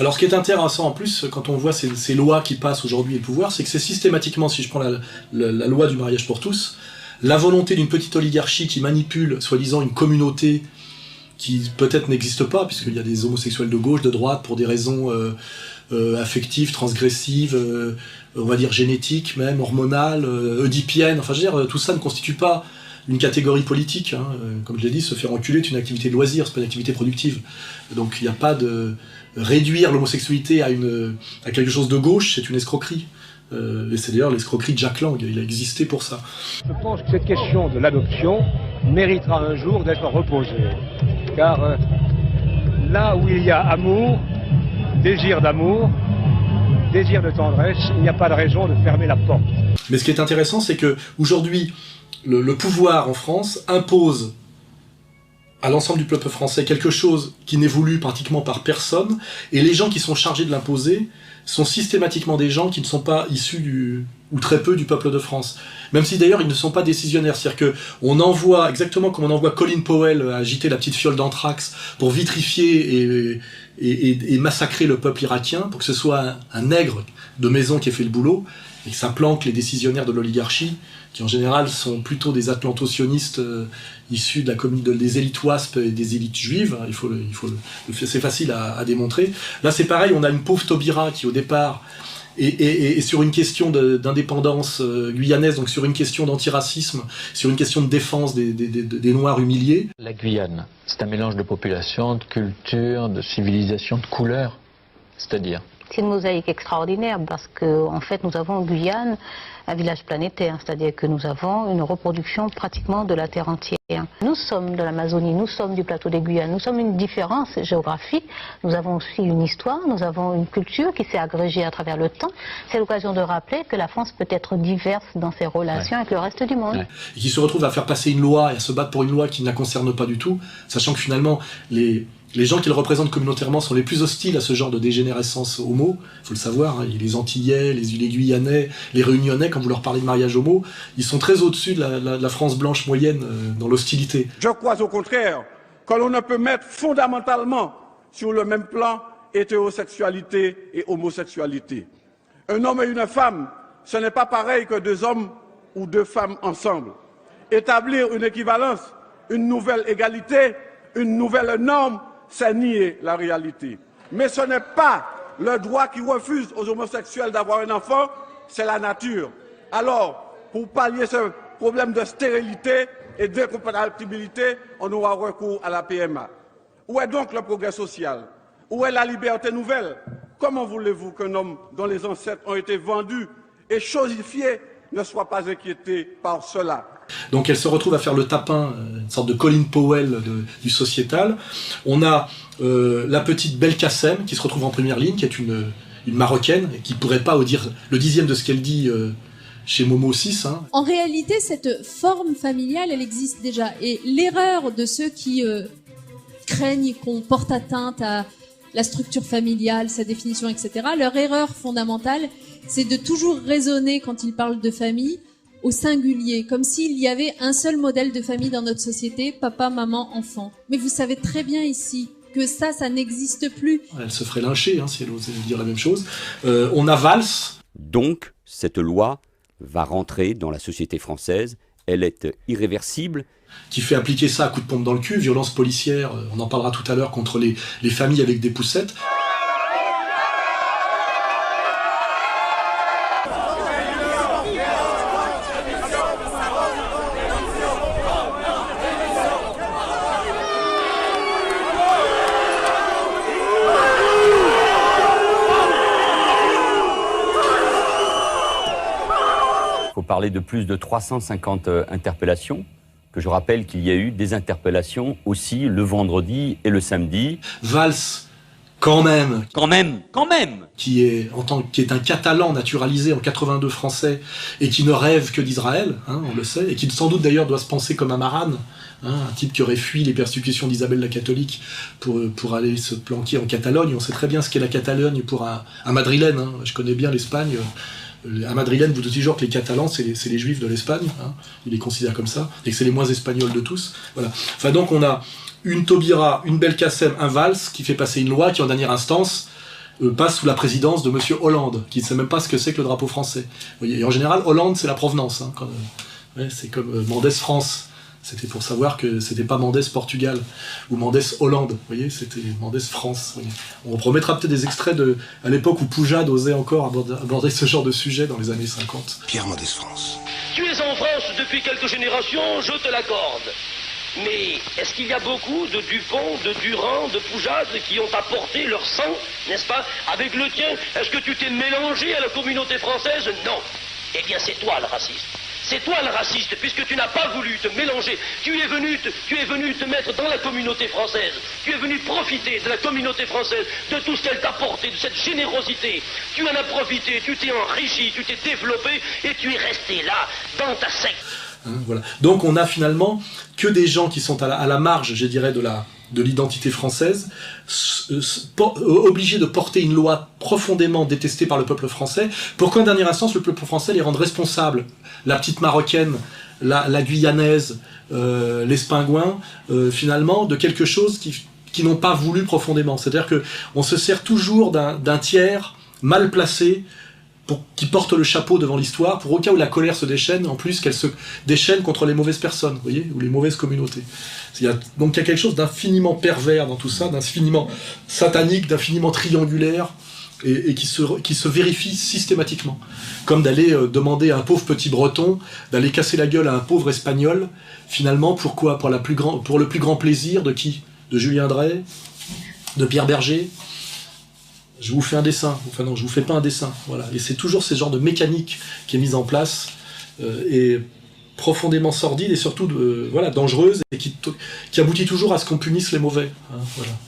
Alors ce qui est intéressant en plus, quand on voit ces lois qui passent aujourd'hui au pouvoir, c'est que c'est systématiquement, si je prends la loi du mariage pour tous, la volonté d'une petite oligarchie qui manipule, soi-disant, une communauté qui peut-être n'existe pas, puisqu'il y a des homosexuels de gauche, de droite, pour des raisons affectives, transgressives, on va dire génétiques même, hormonales, oedipiennes, enfin je veux dire, tout ça ne constitue pas une catégorie politique, hein. Comme je l'ai dit, se faire enculer est une activité de loisir, c'est pas une activité productive. Donc il n'y a pas de... Réduire l'homosexualité à quelque chose de gauche, c'est une escroquerie. Et c'est d'ailleurs l'escroquerie de Jack Lang, il a existé pour ça. Je pense que cette question de l'adoption méritera un jour d'être reposée. Car là où il y a amour, désir d'amour, désir de tendresse, il n'y a pas de raison de fermer la porte. Mais ce qui est intéressant, c'est qu'aujourd'hui, le pouvoir en France impose à l'ensemble du peuple français quelque chose qui n'est voulu pratiquement par personne, et les gens qui sont chargés de l'imposer sont systématiquement des gens qui ne sont pas issus ou très peu du peuple de France. Même si d'ailleurs ils ne sont pas décisionnaires, c'est-à-dire qu'on envoie, exactement comme on envoie Colin Powell agiter la petite fiole d'anthrax pour vitrifier et massacrer le peuple irakien, pour que ce soit un nègre de maison qui ait fait le boulot, et que ça planque les décisionnaires de l'oligarchie, qui en général sont plutôt des atlanto-sionistes issus de des élites WASP et des élites juives, c'est facile à démontrer. Là c'est pareil, on a une pauvre Taubira qui au départ est sur une question d'indépendance guyanaise, donc sur une question d'antiracisme, sur une question de défense des Noirs humiliés. La Guyane, c'est un mélange de population, de culture, de civilisation, de couleurs, c'est-à-dire... C'est une mosaïque extraordinaire parce qu'en fait nous avons en Guyane un village planétaire, c'est-à-dire que nous avons une reproduction pratiquement de la Terre entière. Nous sommes de l'Amazonie, nous sommes du plateau des Guyanes, nous sommes une différence géographique, nous avons aussi une histoire, nous avons une culture qui s'est agrégée à travers le temps. C'est l'occasion de rappeler que la France peut être diverse dans ses relations avec le reste du monde. Et qui se retrouve à faire passer une loi et à se battre pour une loi qui ne la concerne pas du tout, sachant que finalement les gens qu'ils représentent communautairement sont les plus hostiles à ce genre de dégénérescence homo, il faut le savoir, hein, les Antillais, les Guyanais, les Réunionnais, quand vous leur parlez de mariage homo, ils sont très au-dessus de la France blanche moyenne dans l'hostilité. Je crois au contraire que l'on ne peut mettre fondamentalement sur le même plan hétérosexualité et homosexualité. Un homme et une femme, ce n'est pas pareil que deux hommes ou deux femmes ensemble. Établir une équivalence, une nouvelle égalité, une nouvelle norme, c'est nier la réalité. Mais ce n'est pas le droit qui refuse aux homosexuels d'avoir un enfant, c'est la nature. Alors, pour pallier ce problème de stérilité et d'incompatibilité, on aura recours à la PMA. Où est donc le progrès social? Où est la liberté nouvelle? Comment voulez-vous qu'un homme dont les ancêtres ont été vendus et chosifiés ne soit pas inquiété par cela? Donc elle se retrouve à faire le tapin, une sorte de Colin Powell du sociétal. On a la petite Belkacem qui se retrouve en première ligne, qui est une Marocaine, et qui ne pourrait pas dire le dixième de ce qu'elle dit chez Momo 6. Hein. En réalité, cette forme familiale, elle existe déjà. Et l'erreur de ceux qui craignent qu'on porte atteinte à la structure familiale, sa définition, etc., leur erreur fondamentale, c'est de toujours raisonner, quand ils parlent de famille, au singulier, comme s'il y avait un seul modèle de famille dans notre société, papa, maman, enfant. Mais vous savez très bien ici que ça n'existe plus. Elle se ferait lyncher si elle osait dire la même chose. On a Valls. Donc, cette loi va rentrer dans la société française, elle est irréversible. Qui fait appliquer ça à coups de pompe dans le cul, violence policière, on en parlera tout à l'heure, contre les familles avec des poussettes. Parler de plus de 350 interpellations, que je rappelle qu'il y a eu des interpellations aussi le vendredi et le samedi. Valls, quand même, qui est un Catalan naturalisé en 82 français et qui ne rêve que d'Israël, on le sait, et qui sans doute d'ailleurs doit se penser comme un Maran, un type qui aurait fui les persécutions d'Isabelle la catholique pour aller se planquer en Catalogne. On sait très bien ce qu'est la Catalogne pour un madrilène, je connais bien l'Espagne. À Madrilène, vous dites toujours que les Catalans, c'est les Juifs de l'Espagne, ils les considèrent comme ça, et que c'est les moins espagnols de tous. Voilà. Enfin, donc on a une Taubira, une Belkacem, un Valls qui fait passer une loi qui, en dernière instance, passe sous la présidence de Monsieur Hollande, qui ne sait même pas ce que c'est que le drapeau français. Vous voyez, et en général, Hollande, c'est la provenance. Hein, ouais, c'est comme Mendès France. C'était pour savoir que c'était pas Mendès Portugal ou Mendès Hollande. Vous voyez, c'était Mendès France. Vous voyez. On remettra peut-être des extraits à l'époque où Poujade osait encore aborder ce genre de sujet dans les années 50. Pierre Mendès France. Tu es en France depuis quelques générations, je te l'accorde. Mais est-ce qu'il y a beaucoup de Dupont, de Durand, de Poujade qui ont apporté leur sang, n'est-ce pas, avec le tien? Est-ce que tu t'es mélangé à la communauté française? Non. Eh bien, c'est toi le raciste. C'est toi le raciste, puisque tu n'as pas voulu te mélanger. Tu es venu te mettre dans la communauté française. Tu es venu profiter de la communauté française, de tout ce qu'elle t'a apporté, de cette générosité. Tu en as profité, tu t'es enrichi, tu t'es développé, et tu es resté là, dans ta secte. Voilà. Donc on a finalement que des gens qui sont à la marge, je dirais, de l'identité française, obligés de porter une loi profondément détestée par le peuple français, pour qu'en dernière instance le peuple français les rende responsables. La petite marocaine, la guyanaise, les Spingouins, finalement, de quelque chose qui n'ont pas voulu profondément. C'est-à-dire qu'on se sert toujours d'un tiers mal placé, qui porte le chapeau devant l'histoire, pour au cas où la colère se déchaîne, en plus qu'elle se déchaîne contre les mauvaises personnes, vous voyez, ou les mauvaises communautés. Donc il y a quelque chose d'infiniment pervers dans tout ça, d'infiniment satanique, d'infiniment triangulaire, et qui se vérifie systématiquement. Comme d'aller demander à un pauvre petit breton, d'aller casser la gueule à un pauvre espagnol, finalement, pourquoi? Pour le plus grand plaisir de qui? De Julien Drey? De Pierre Berger? Je vous fais un dessin, enfin non, je vous fais pas un dessin, voilà. Et c'est toujours ce genre de mécanique qui est mise en place, et profondément sordide et surtout voilà, dangereuse, et qui aboutit toujours à ce qu'on punisse les mauvais. Hein, voilà.